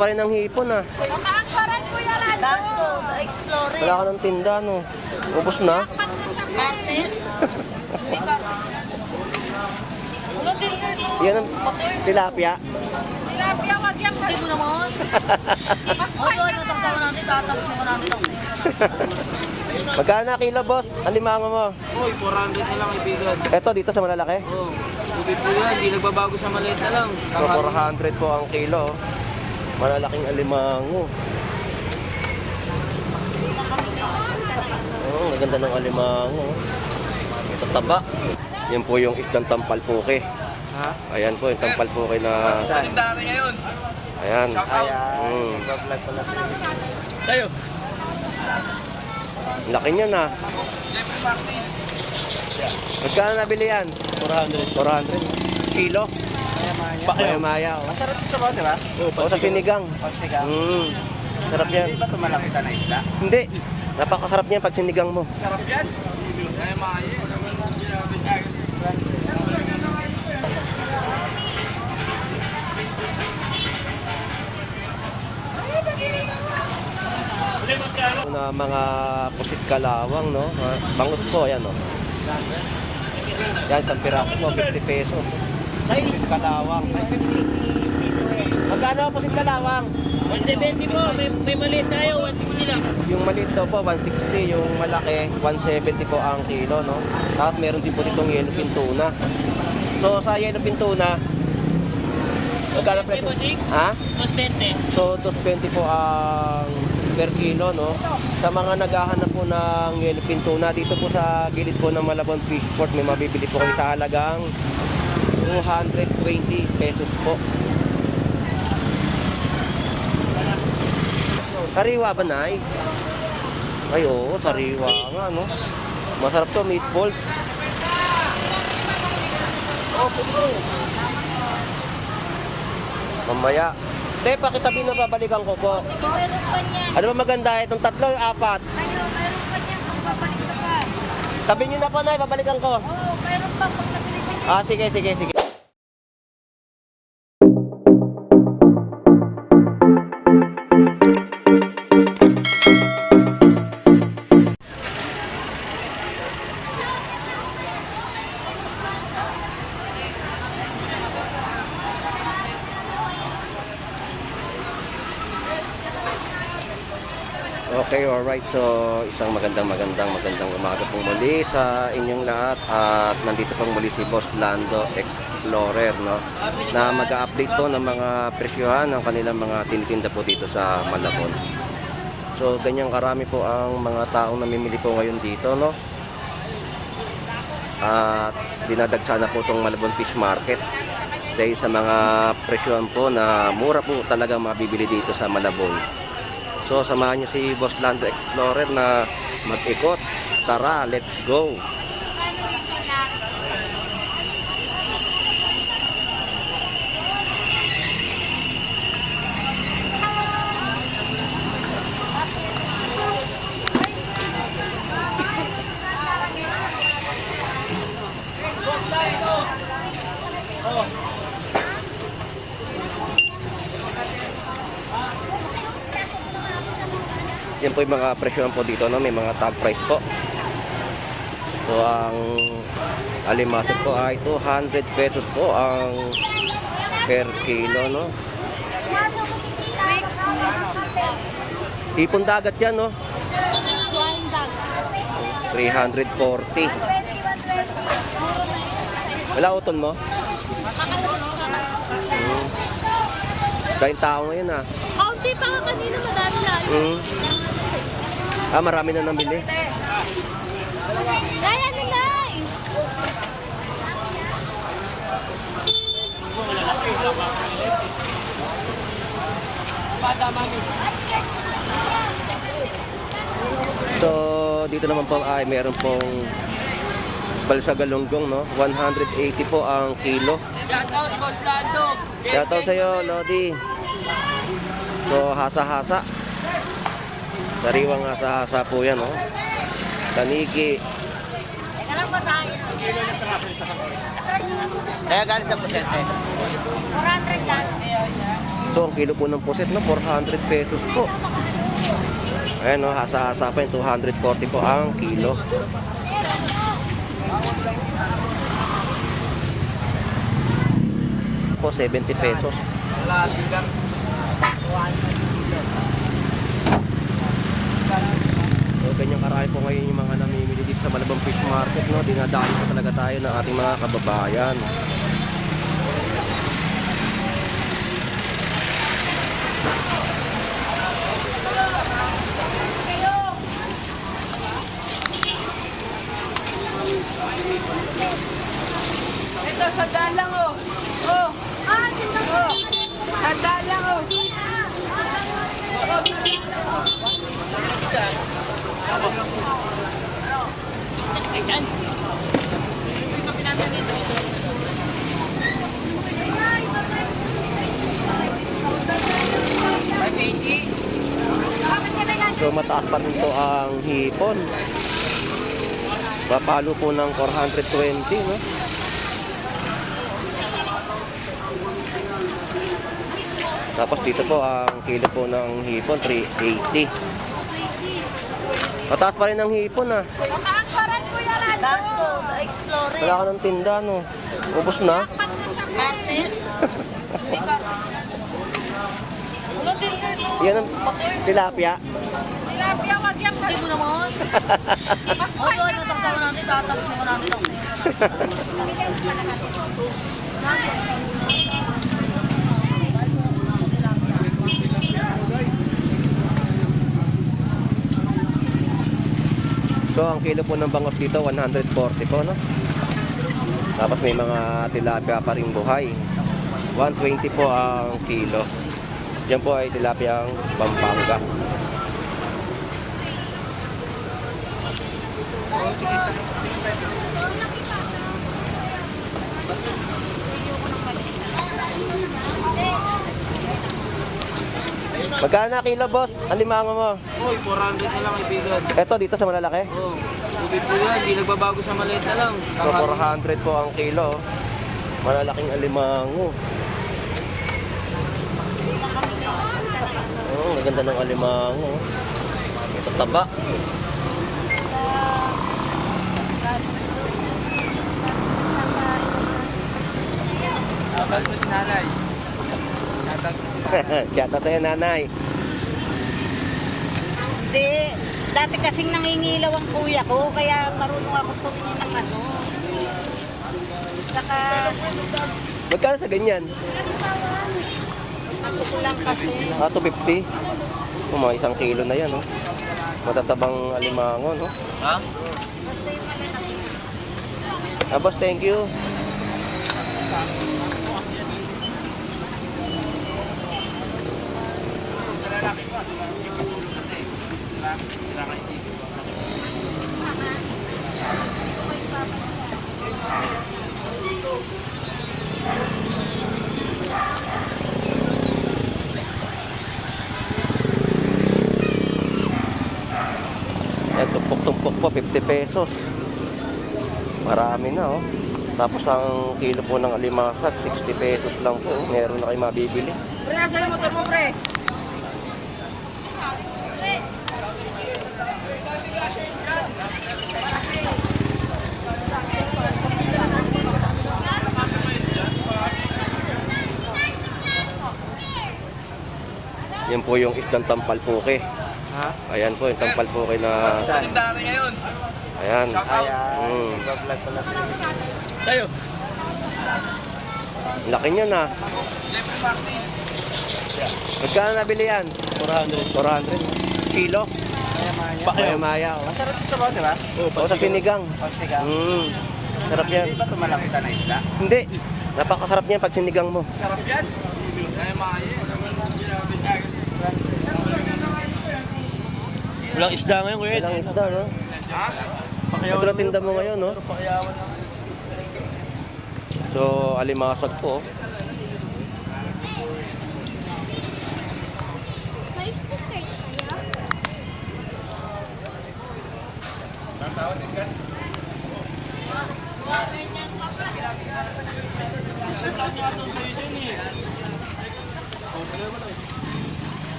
Pa rin ang hipon ah. Mataas pa rin Kuya Lando. Lando, Explorer. Wala ka ng tinda no. Ubus na. Martes. Yan ang tilapia. Tilapia, wag yan. Hindi mo naman. Oo, ano tanggawa natin, tatapos mo natin ang Magkano na kilo, boss? Ang limango mo? Uy, 400 na lang ibigan. Eto, dito sa malalaki? Oo. Tubig po yan, hindi nagbabago sa maliit na lang. So, 400 po ang kilo. Malalaking alimango. Oh, maganda ng alimango. Ito taba. Yan po yung isdang tampalpuke. Ha? Ayan po, yung tampalpuke na... Saan dami ngayon? Ayan. Ayan. Nag-vlog pala sila. Tayo. Laki niya na. Magkano nabili yan? 400. 400. Kilo? Maya-maya. Oh. Masarap sa mga, di ba? Oo, sa sinigang. Pagsigang. Sarap yan. Hindi ba ito malaki na isda? Hindi. Napakasarap niyan pag sinigang mo. Sarap yan. Maya-maya. Na mga pusit kalawang, no? Bangus po, yan, no? Yan, isang piraso mo, 50 pesos. Pusit kalawang. Magkano pusit kalawang? 170 po, may maliit tayo, 160 lang. Yung maliit daw po, 160. Yung malaki, 170 po ang kilo, no? Tapos meron din po ditong yellowfin tuna. So, sa yellowfin tuna, magkano presyo? Ha? 220. So, 220 po ang per kilo, no? Sa mga naghahanap po ng yellowfin tuna, dito po sa gilid po ng Malabon Fishport, may mabibili po kayo sa halagang 220 pesos po. Sariwa ba, Nay? Ay, oo, sariwa nga, no? Masarap to, meatballs. Mamaya. Te, pakitabi na babalikan ko po. Meron pa niyan. Ano ba maganda? Itong tatlo, apat. Ayo, meron pa niyan kung babalik ka pa. Tabi nyo na po, Nay, babalikan ko. Oo, meron pa pag nabili ka niya. Sige, sige, sige. Okay, alright. So, isang magandang umaga pong muli sa inyong lahat. At nandito pong muli si Boss Lando Explorer, no? Na mag-update po ng mga presyohan ng kanilang mga tinitinda po dito sa Malabon. So, ganyang karami po ang mga taong namimili po ngayon dito, no? At dinadagsa na po itong Malabon Fish Market dahil sa mga presyohan po na mura po talaga mabibili dito sa Malabon. So, samahan niyo si Boss Lando Explorer na mag-ikot. Tara, let's go! Yan po yung mga presyohan po dito, no? May mga tag price po. So, ang alimasag po ay 200 pesos po ang per kilo, no? Ipon dagat yan, no? 340. Wala uton mo? Dahil tao ngayon, ah. Kaunti pa nga kanina, madami lalo. Marami na nabili. Kaya nila eh. So, dito naman po ay meron pong balsa galunggong, no? 180 po ang kilo. Shoutout, Boss Lando. Shoutout sa'yo, Lodi. So, hasa-hasa. Sariwang hasa-hasa po yan, oh. Taniki. Teka lang, basahin. Atras mo. Kaya galing sa pusente. 400 lang. So, ang kilo po ng puset, no, 400 pesos po. Ayan, no, hasa-hasa pa yung 240 po ang kilo. Po, 70 pesos. So, ganyan karami po ngayon yung mga namimili dito sa Malabang Fish Market, no. Dinadali po talaga tayo ng ating mga kababayan. Ito, sandaan lang oh. Oh. Oh. Sandaan lang oh. So mataas pa rin to ang hipon. Papalo po ng 420, no? Tapos dito po ang kilo po ng hipon 380. Mataas pa rin ang hipon, ah. Mataas pa rin, Kuya Lando. Lando, Explorer. Wala ka ng tinda, no? Ubus na. Martes. Yan ang tilapia. Tilapia, wag yan. Hindi mo naman. Oh, doon, nataksawa natin. Tatapos mo natin ang So, ang kilo po ng bangos dito, 140 po, no? Tapos may mga tilapia pa rin buhay. 120 po ang kilo. Yan po ay tilapiang Pampanga. Magkano na kilo, boss? Ang limango mo? Uy, 400 na lang ibigan. Eto, dito sa malalaki? Oh, tubig po yan. Hindi nagbabago sa maliit na lang. So, 400 po ang kilo. Malalaking alimango. Oh, maganda ng alimango. Ito taba. Shoutout mo si nanay. Shoutout mo si nanay. Shoutout sa'yo, nanay. Hindi. Dati kasing nangingilaw ang kuya ko, kaya marunong ako sumingin ng ano. Saka, Magkano sa ganyan? ako ko lang kasi. 250. Oh, mga 1 kilo na yan, oh. Matatabang alimango, no? Ha? Boss, thank you. Yan, tumpok-tumpok po, 50 pesos. Marami na, oh. Tapos ang kilo po ng alimasag, 60 pesos lang po. Meron na kayo mabibili. Pre, asan yung motor mo, pre? Yan po yung isdang tampalpuke. Ha? Ayan po yung tampalpuke na... Saan dati ngayon? Ayan. Ayan. Mm. Nag-vlog pala sila. Tayo. Laki niya na. Magkano nabili yan? 400. Kilo? Maya-maya. Oh. Masarap yung sabaw, di ba? O sa sinigang. Pagsigang. Sarap yan. Hindi ba ito malaki na isda? Hindi. Napakasarap niyan pag sinigang mo. Sarap yan. Ay, maayo. Walang isda ngayon, kuya. Ilang isda, no? Ha? Ito na tinda mo ngayon, no? So, alimasag po. May stickers kaya?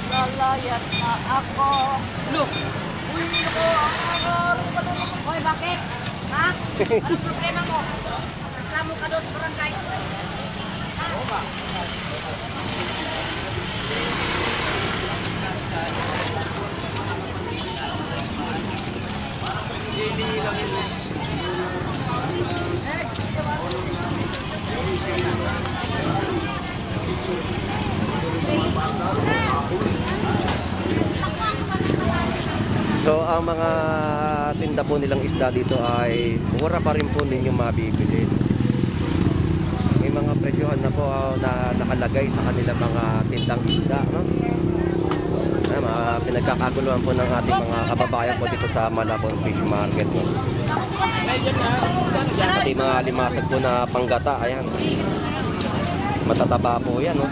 Lalayas na ako. Look! Hoy, bakit? Ha? Anong problema mo? Reklamo ka doon sa barangay. So ang mga tinda po nilang isda dito ay mura pa rin po ninyong mabibili. May mga presyohan na po na nakalagay sa kanilang mga tindang isda, no? Mga pinagkakaguluhan po ng ating mga kababayan po dito sa Malabon Fish Market, no? Pati mga limasag po na panggata, ayan. Matataba po yan, no?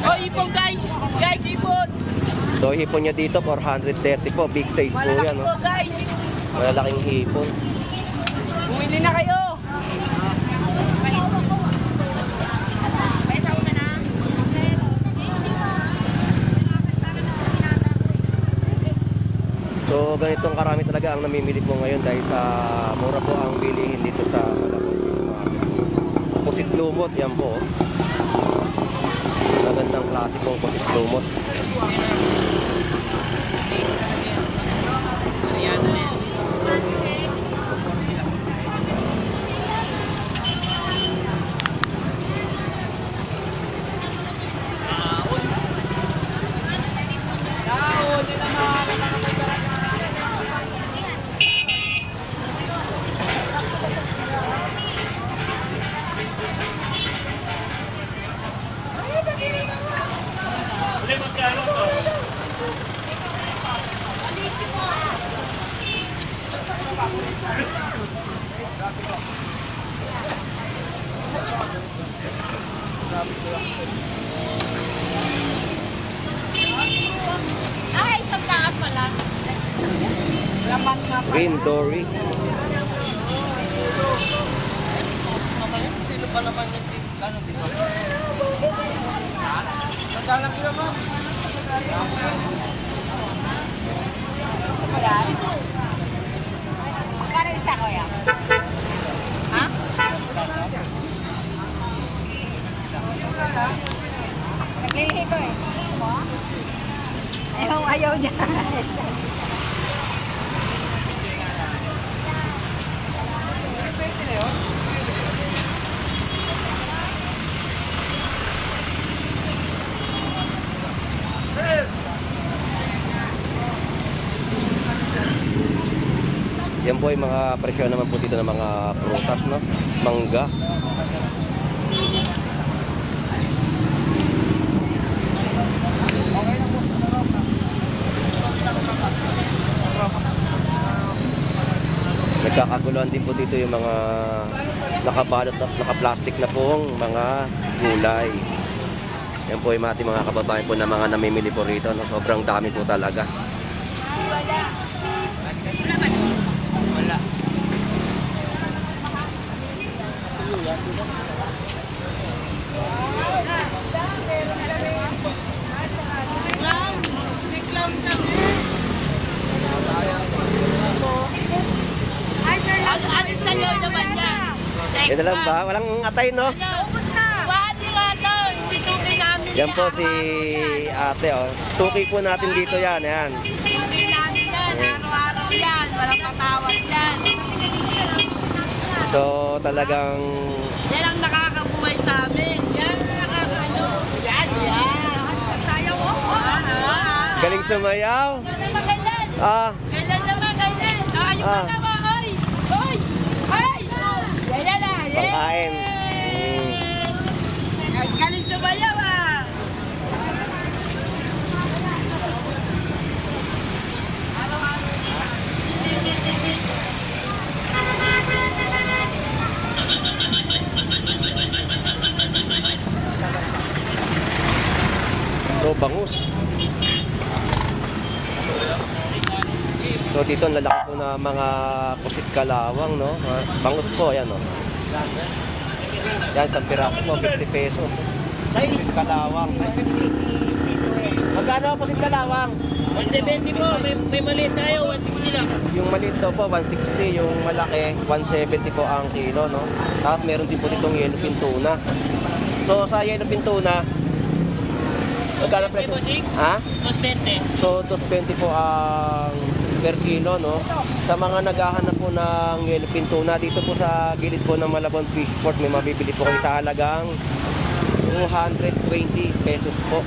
Oh, ipon guys! Guys, ipon! So hipon niya dito 430 po, big size po yan, no? Guys! Malalaking hipon. Bumili na kayo! May asawa ka na? So ganitong karami talaga ang namimili po ngayon dahil sa mura po ang bilihin dito sa Malabon. Pusit lumot, yan po. Magandang klase pong pusit lumot. Ay, isang daan pala. Laman nga pa. Green Dory. Sino pa naman yung ano dito? Magkano kilo mo? Magkano isa ko yan? Ha? Naglihi ko eh. Ayaw niya. Yan po ay mga presyo naman po dito ng mga prutas, no? Mangga. Nagkakaguluhan din po dito yung mga nakabalot at nakaplastic na pong mga gulay. Yan po yung ating mga kababayan po na mga namimili po rito, no? Sobrang dami po talaga. Wala. Ay, sir, alin sa iyo naman niya? Yan na lang ba? Walang atay, no? Ubus na. Wadi nga daw, hindi tuloy namin Yan po si ate, oh. Suki po natin dito yan, yan. Tuloy namin yan, araw-araw yan, walang patawad yan. So talagang Yan ang nakakabuhay sa amin. Yan ang nakakano. Yan, yan. Sayaw mo? galing sumayaw. Kailan? Ah, Kailan naman, kailan? Ayun Ah. pa naman, oy! Oy! Ay! Yan na, pangkain. Galing sumayaw ah! So bangus. So dito ang lalaki po na mga pusit kalawang, no? Bangus po, ayan, no? Yan, sa piraso po, 50 pesos. Pusit kalawang. Magkano ang pusit kalawang? 170 po, may maliit tayo, 160 lang. Yung maliit daw po, 160. Yung malaki, 170 po ang kilo, no? Tapos meron din po ditong yellowfin tuna. So sa yellowfin tuna, magkano presyo? Ha? 220. So 220 po ang per kilo, no? Sa mga naghahanap po ng yellowfin tuna, dito po sa gilid po ng Malabon Fishport, may mabibili po kayo sa halagang 220 pesos po.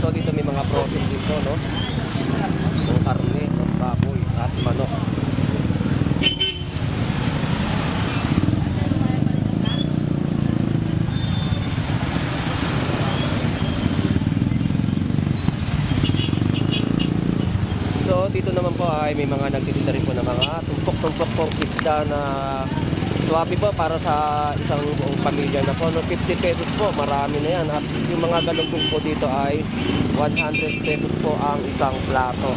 So dito may mga protein dito, no? Yung karne, baboy, at manok. So dito naman po ay may mga nagtitinda rin po ng mga tumpok-tumpok pong isda na swabe po para sa isang buong pamilya na po. No, 50 pesos po, marami na yan. At yung mga galunggong po dito ay 100 pesos po ang isang plato.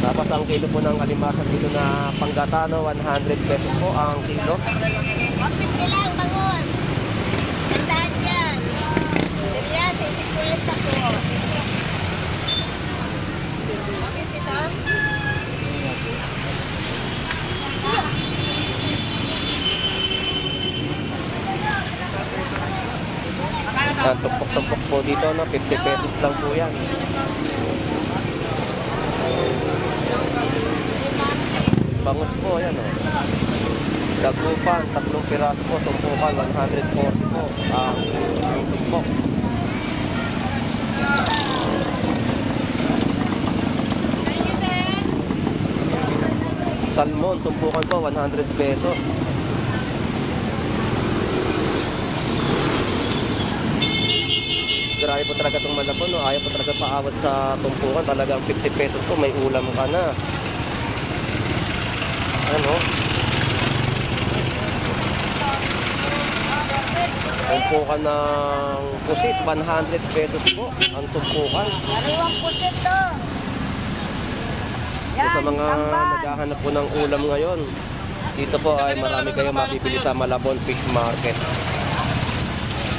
Tapos ang kilo po ng alimasag dito na panggatano, 100 pesos po ang kilo. 150 lang, bangus. Tandaan yan. Dilias, 50 po. 150 to? Ang tumpok-tumpok po dito, no, 50 pesos lang po yan. Bangus po, yan, o. Dagupan, 3 piraso po, tumpukan, 140 po. Ang tumpok. Salmon, tumpukan po, 100 pesos. Grabe po talaga itong Malabon, no? Ayaw po talaga paawat sa tumpukan. Talagang 50 pesos po, may ulam ka na. Ano? Tumpukan ng pusit, 100 pesos po ang tumpukan. Dalawang pusit to. So, sa mga naghahanap po ng ulam ngayon, dito po ay marami kayong mabibili sa Malabon Fish Market.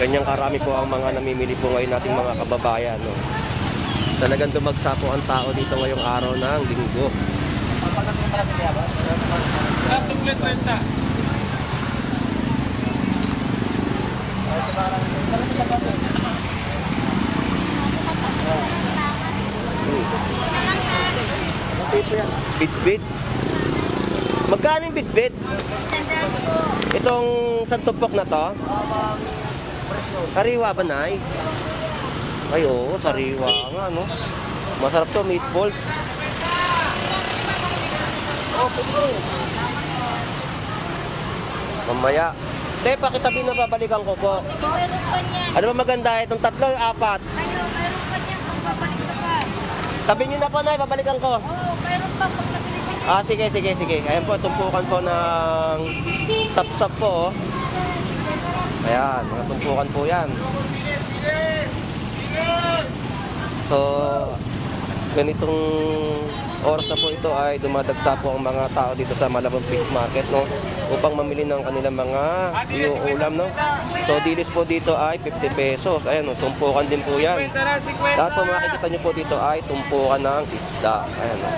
Ganyang karami po ang mga namimili po ngayon nating mga kababayan, no? Talagang dumagsa po ang tao dito ngayong araw ng linggo. Last of 30. Bitbit. Magkano yung bitbit? Itong santupok na to? Sariwa ba, Nay? Ay, oo, sariwa nga, no? Masarap to, meatballs. Mamaya. Te, pakitabi na babalikan ko po. Meron pa niyan. Ano ba maganda? Itong 3 o 4? Meron pa niyan kung babalik ka pa. Tabi nyo na po, Nay, babalikan ko. Oo, meron pa kung nabili ka niya. Ah, sige, sige, sige. Ayan po, tumpukan po ng sap-sap po, oh. Ayan, mga tumpukan po yan. So, ganitong oras na po ito ay dumadagsa po ang mga tao dito sa Malabon Fish Market, no? Upang mamili ng kanilang mga ulam, no? So, dilis po dito ay 50 pesos. Ayan, no? Tumpukan din po yan. 50 na, 50. Lahat po makikita nyo po dito ay tumpukan ng isda. Ayan, no?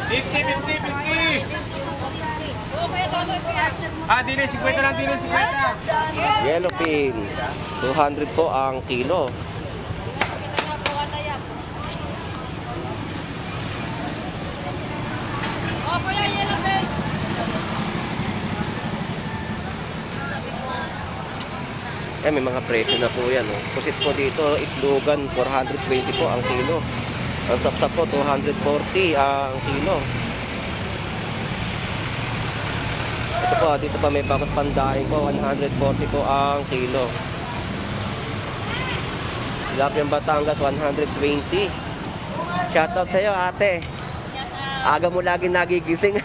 50. Oo, kaya tama kuya. Dili, 50 lang, dili, 50. Yellowfin, 200 po ang kilo. Oo, kuya, yan ang bell. Eh, may mga presyo na po yan. Oh. Pusit po dito, itlogan, 420 po ang kilo. Ang sapsap po, 240 ang kilo. Ito po, dito pa may bakot pandaing po, 140 po ang kilo. Tilapia Batangas, 120. Shoutout sa'yo, ate. Aga mo lagi nagigising.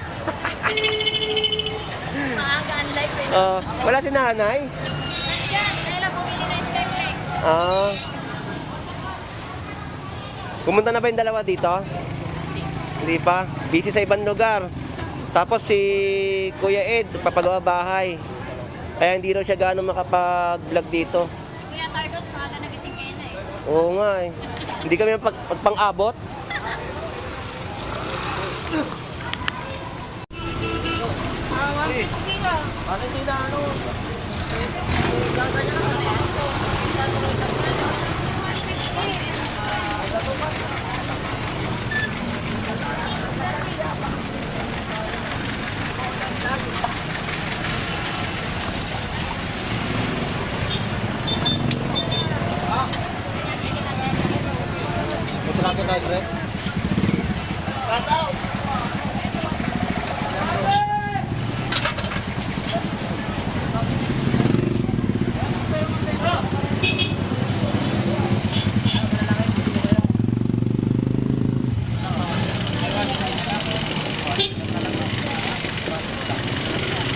Maaga nag-unlive eh. Wala si nanay? Nandiyan, kaya lang bumili ng Skyflex. Ah. Pumunta na ba yung dalawa dito? Hindi pa. Busy sa ibang lugar. Tapos si Kuya Ed, papagawa bahay. Kaya hindi raw siya gaano makapag-vlog dito. Kuya Tardos, maaga nagising kayo na eh. Oo nga eh. Hindi kami pang-abot.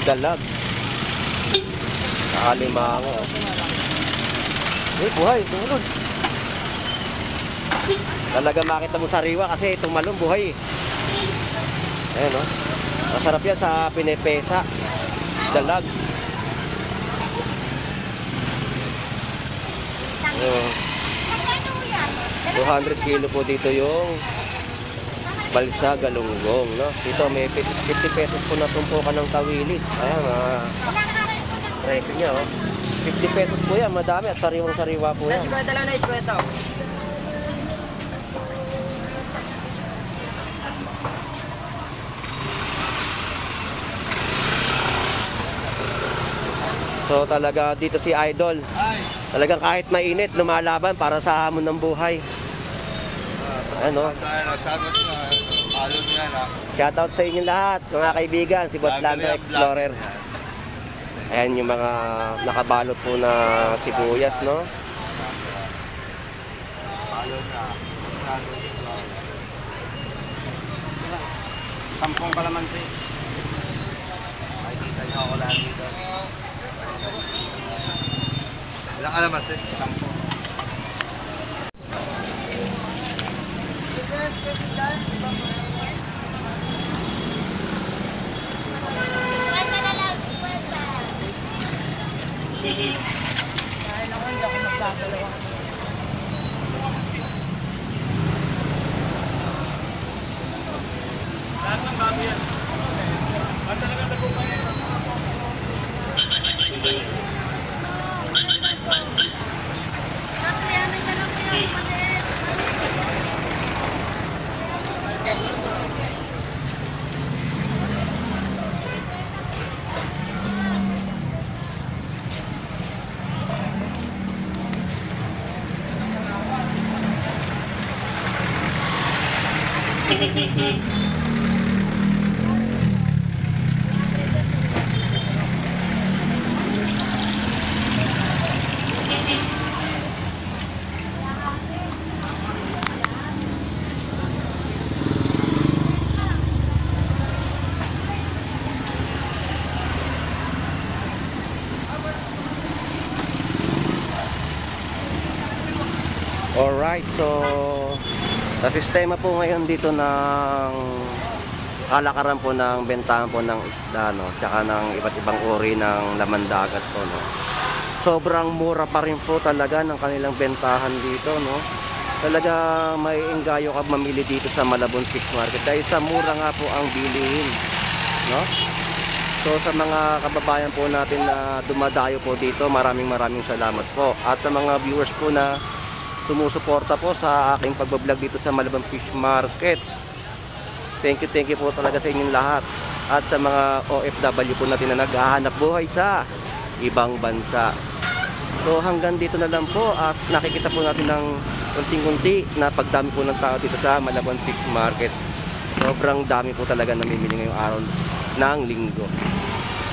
Dalag. Nakalimango. Buhay, tumunod. Talaga makita mo sariwa kasi tumalong buhay. Ayan o. Masarap yan sa pinipesa. Dalag. Ayan. 200 kilo po dito yung balsa galunggong, no? Dito may 50 pesos po na tumpukan ng tawilis. Ayan, presyo niya, oh. 50 pesos po yan, madami at sariwang-sariwa po yan. Eskweta lang na eskweta. So talaga dito si Idol. Talagang kahit mainit, lumalaban para sa hamon ng buhay. Ano? Shoutout sa inyo lahat, mga kaibigan, si Boss Lando Explorer. Ayan yung mga nakabalot po na sibuyas, no? Tampong kalamansi. Ilang kalamansi? 10. Alright, so sa sistema po ngayon dito ng kalakaran po ng bentahan po ng isda, no? Tsaka ng iba't ibang uri ng laman dagat po, no? Sobrang mura pa rin po talaga ng kanilang bentahan dito, no? Talaga may enggayo ka mamili dito sa Malabon Fish Market dahil sa mura nga po ang bilihin, no? So sa mga kababayan po natin na dumadayo po dito, maraming salamat po. At sa mga viewers po na sumusuporta po sa aking pagbablog dito sa Malabon Fish Market, thank you po talaga sa inyong lahat. At sa mga OFW po natin na naghahanap buhay sa ibang bansa. So hanggang dito na lang po at nakikita po natin ng kunting-kunti na pagdami po ng tao dito sa Malabon Fish Market. Sobrang dami po talaga namimili ngayong araw ng linggo.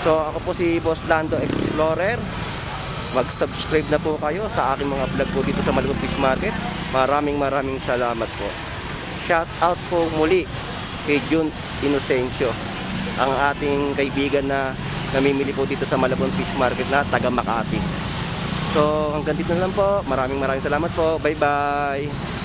So ako po si Boss Lando Explorer. Mag-subscribe na po kayo sa aking mga vlog po dito sa Malabon Fish Market. Maraming salamat po. Shout out po muli kay Jun Inocencio, ang ating kaibigan na namimili po dito sa Malabon Fish Market na taga Makati. So hanggang dito na lang po. Maraming salamat po. Bye bye.